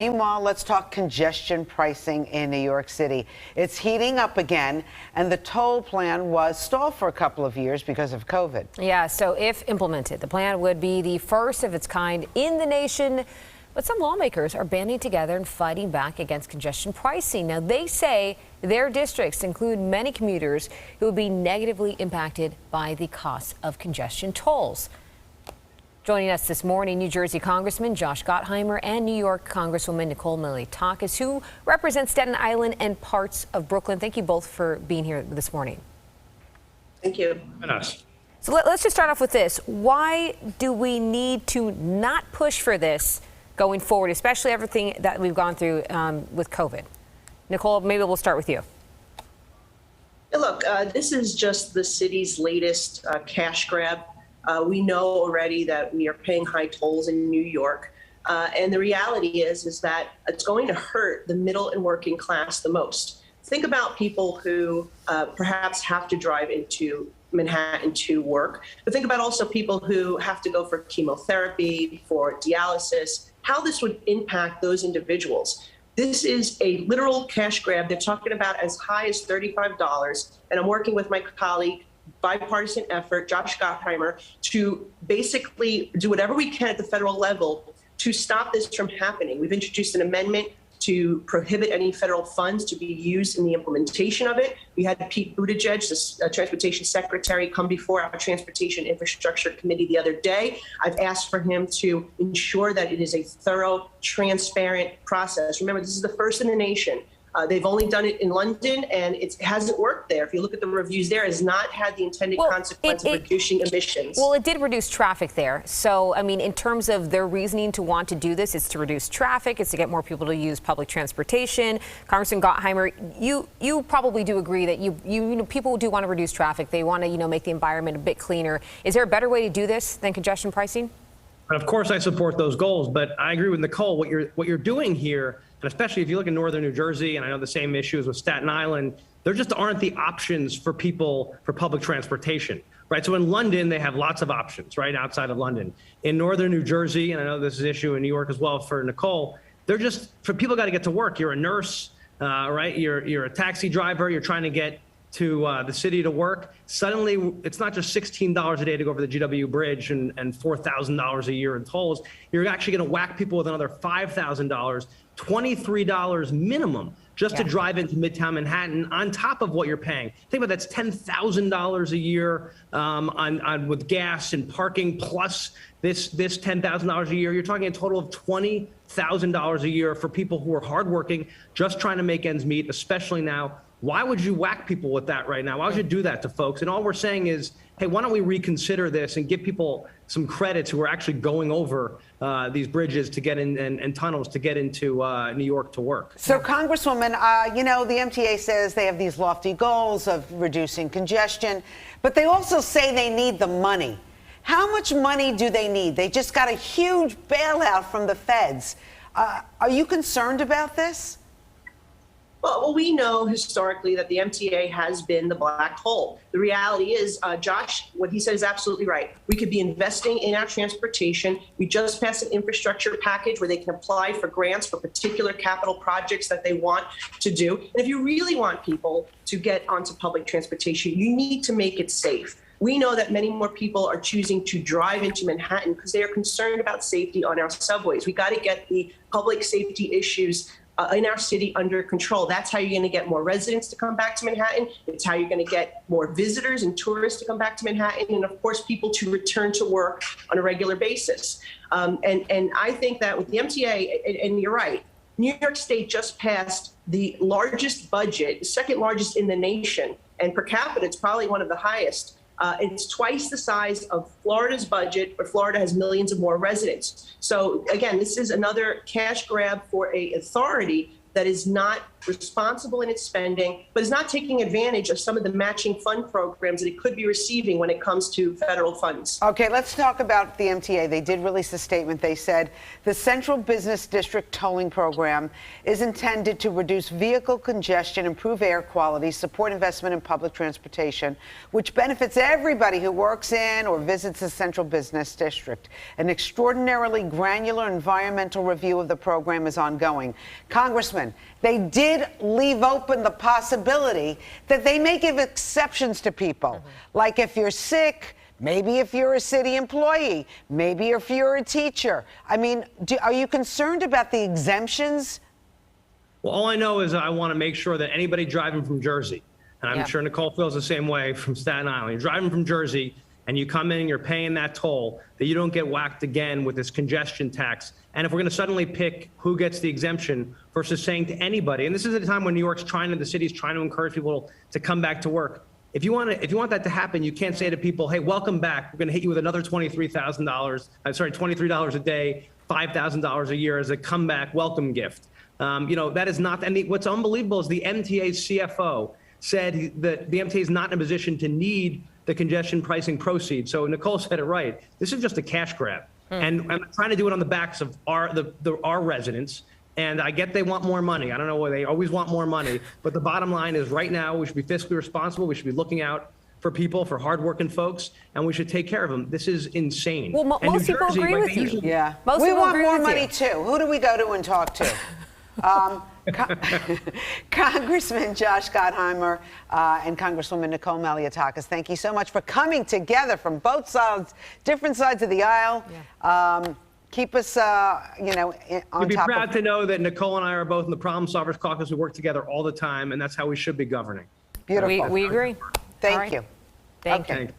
Meanwhile, let's talk congestion pricing in New York City. It's heating up again, and the toll plan was stalled for a couple of years because of COVID. Yeah, so if implemented, the plan would be the first of its kind in the nation. But some lawmakers are banding together and fighting back against congestion pricing. Now, they say their districts include many commuters who would be negatively impacted by the cost of congestion tolls. Joining us this morning, New Jersey Congressman Josh Gottheimer and New York Congresswoman Nicole Malliotakis, who represent Staten Island and parts of Brooklyn. Thank you both for being here this morning. Thank you. And us. So let's just start off with this. Why do we need to not push for this going forward, especially everything that we've gone through with COVID? Nicole, maybe we'll start with you. Look, this is just the city's latest cash grab. We know already that we are paying high tolls in New York. And the reality is that it's going to hurt the middle and working class the most. Think about people who perhaps have to drive into Manhattan to work, but think about also people who have to go for chemotherapy, for dialysis, how this would impact those individuals. This is a literal cash grab. They're talking about as high as $35. And I'm working with my colleague, bipartisan effort, Josh Gottheimer, to basically do whatever we can at the federal level to stop this from happening. We've introduced an amendment to prohibit any federal funds to be used in the implementation of it. We had Pete Buttigieg, the transportation secretary, come before our Transportation Infrastructure Committee the other day. I've asked for him to ensure that it is a thorough, transparent process. Remember, this is the first in the nation. They've only done it in London, and it hasn't worked there. If you look at the reviews there, it has not had the intended consequence of reducing emissions. Well, it did reduce traffic there. So, I mean, in terms of their reasoning to want to do this, it's to reduce traffic. It's to get more people to use public transportation. Congressman Gottheimer, you probably do agree that you know, people do want to reduce traffic. They want to, make the environment a bit cleaner. Is there a better way to do this than congestion pricing? And of course, I support those goals, but I agree with Nicole. What you're doing here, and especially if you look at northern New Jersey, and I know the same issues with Staten Island, there just aren't the options for people for public transportation, right? So in London, they have lots of options, right, outside of London. In northern New Jersey, and I know this is an issue in New York as well for Nicole, they're just, for people got to get to work. You're a nurse, right? You're a taxi driver. You're trying to get to the city to work. Suddenly, it's not just $16 a day to go over the GW Bridge and $4,000 a year in tolls. You're actually going to whack people with another $5,000, $23 minimum just to drive into Midtown Manhattan on top of what you're paying. Think about that's $10,000 a year with gas and parking plus this $10,000 a year. You're talking a total of $20,000 a year for people who are hardworking, just trying to make ends meet, especially now. Why would you whack people with that right now? Why would you do that to folks? And all we're saying is, hey, why don't we reconsider this and give people some credits who are actually going over these bridges to get in and tunnels to get into New York to work. So, Congresswoman, the MTA says they have these lofty goals of reducing congestion, but they also say they need the money. How much money do they need? They just got a huge bailout from the feds. Are you concerned about this? Well, we know historically that the MTA has been the black hole. The reality is, Josh, what he said is absolutely right. We could be investing in our transportation. We just passed an infrastructure package where they can apply for grants for particular capital projects that they want to do. And if you really want people to get onto public transportation, you need to make it safe. We know that many more people are choosing to drive into Manhattan because they are concerned about safety on our subways. We got to get the public safety issues in our city under control. That's how you're going to get more residents to come back to Manhattan. It's how you're going to get more visitors and tourists to come back to Manhattan, and of course, people to return to work on a regular basis. And I think that with the MTA, and you're right, New York State just passed the largest budget, the second largest in the nation, and per capita, it's probably one of the highest. It's twice the size of Florida's budget, but Florida has millions of more residents. So again, this is another cash grab for an authority that is not responsible in its spending, but is not taking advantage of some of the matching fund programs that it could be receiving when it comes to federal funds. Okay, let's talk about the MTA. They did release a statement. They said the Central Business District Tolling Program is intended to reduce vehicle congestion, improve air quality, support investment in public transportation, which benefits everybody who works in or visits the Central Business District. An extraordinarily granular environmental review of the program is ongoing. Congressman, they did leave open the possibility that they may give exceptions to people. Like if you're sick, maybe if you're a city employee, maybe if you're a teacher. I mean, are you concerned about the exemptions? Well, all I know is I want to make sure that anybody driving from Jersey, and I'm sure Nicole feels the same way from Staten Island, you're driving from Jersey and you come in and you're paying that toll, that you don't get whacked again with this congestion tax. And if we're going to suddenly pick who gets the exemption versus saying to anybody, and this is at a time when New York's the city's trying to encourage people to come back to work. If you want that to happen, you can't say to people, hey, welcome back. We're going to hit you with another $23 a day, $5,000 a year as a comeback welcome gift. That is not, and what's unbelievable is the MTA's CFO said that the MTA is not in a position to need the congestion pricing proceeds. So Nicole said it right. This is just a cash grab. And I'm trying to do it on the backs of our residents. And I get they want more money. I don't know why they always want more money. But the bottom line is right now we should be fiscally responsible. We should be looking out for people, for hardworking folks, and we should take care of them. This is insane. Well, most people agree with you. Yeah. Most we people want agree more with money you. too. Who do we go to and talk to? Congressman Josh Gottheimer and Congresswoman Nicole Malliotakis, thank you so much for coming together from both sides, different sides of the aisle. Keep us, on You'd be top proud of. to know that Nicole and I are both in the Problem Solvers Caucus. We work together all the time, and that's how we should be governing. Beautiful. We agree. Thank All right. you. Thank Okay. you.